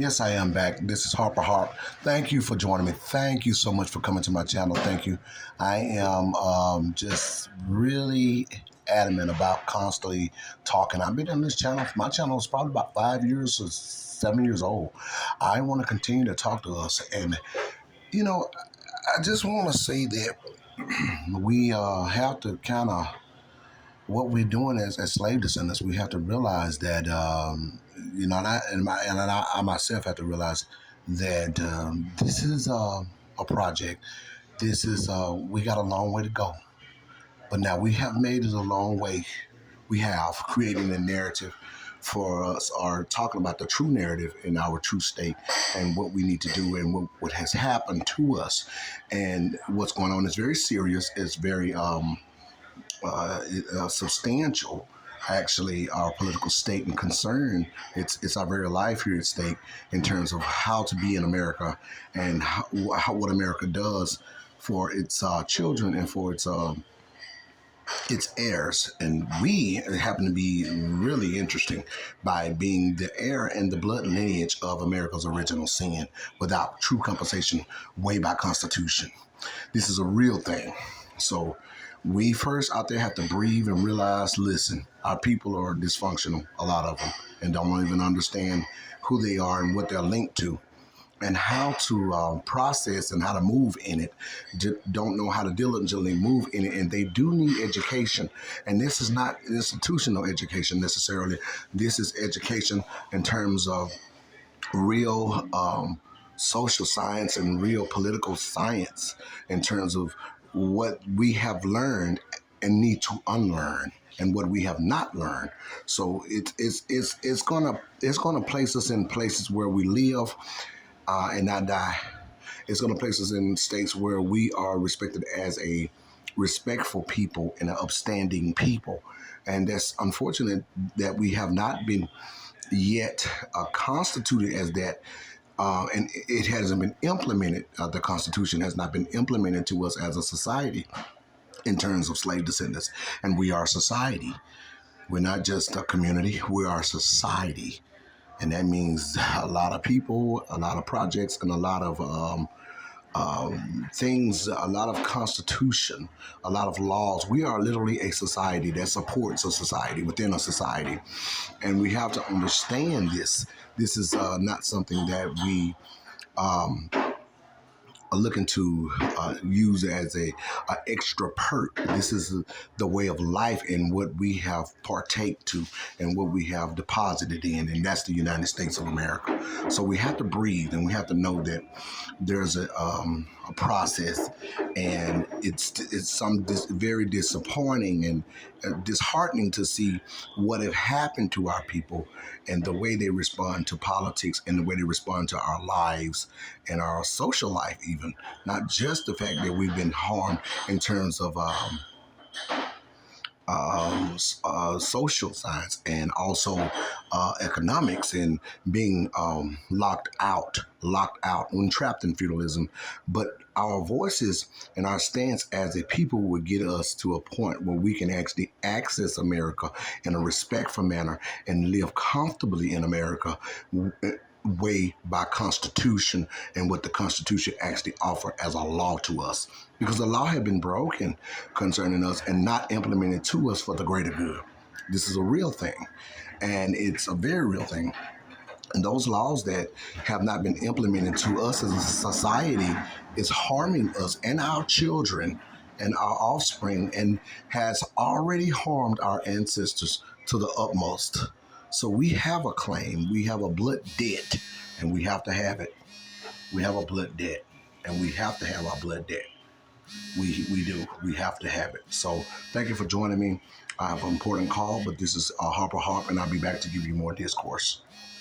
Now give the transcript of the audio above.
Yes, I am back. This is Harper Harp. Thank you for joining me. Thank you so much for coming to my channel. Thank you. I am just really adamant about constantly talking. I've been on this channel. My channel is probably about 5 years or 7 years old. I want to continue to talk to us. And, you know, I just want to say that we have to kind of what we're doing as slave descendants, we have to realize that, and I myself have to realize that this is a project. This is, we got a long way to go. But now we have made it a long way. We have creating a narrative for us, or talking about the true narrative in our true state and what we need to do and what has happened to us. And what's going on is very serious. It's very substantial, actually, our political state and concern. It's our very life here at stake in terms of how to be in America and what America does for its children and for its heirs. And we happen to be really interesting by being the heir and the blood lineage of America's original sin without true compensation way by Constitution. This is a real thing. So we first out there have to breathe and realize, listen, our people are dysfunctional, a lot of them, and don't even understand who they are and what they're linked to and how to process and how to move in it. Don't know how to diligently move in it, and they do need education. And this is not institutional education necessarily. This is education in terms of real social science and real political science in terms of what we have learned and need to unlearn and what we have not learned. So it's gonna place us in places where we live and not die. It's gonna place us in states where we are respected as a respectful people and an upstanding people. And that's unfortunate that we have not been yet constituted as that, and it hasn't been implemented. The Constitution has not been implemented to us as a society in terms of slave descendants, and we are society. We're not just a community; we are society, and that means a lot of people, a lot of projects, and a lot of things, a lot of constitution, a lot of laws. We are literally a society that supports a society within a society. And we have to understand this. This is not something that we are looking to use as a extra perk. This is the way of life and what we have partake to and what we have deposited in, and that's the United States of America. So we have to breathe and we have to know that there's a process, and it's very disappointing and disheartening to see what have happened to our people and the way they respond to politics and the way they respond to our lives and our social life, even not just the fact that we've been harmed in terms of social science and also economics and being locked out and trapped in feudalism. But our voices and our stance as a people would get us to a point where we can actually access America in a respectful manner and live comfortably in America way by Constitution and what the Constitution actually offer as a law to us, because the law had been broken concerning us and not implemented to us for the greater good. This is a real thing, and it's a very real thing. And those laws that have not been implemented to us as a society is harming us and our children and our offspring, and has already harmed our ancestors to the utmost. So we have a claim, we have a blood debt, and we have to have it. We have a blood debt, and we have to have our blood debt. We do. We have to have it. So thank you for joining me. I have an important call, but this is Harper Harp, and I'll be back to give you more discourse.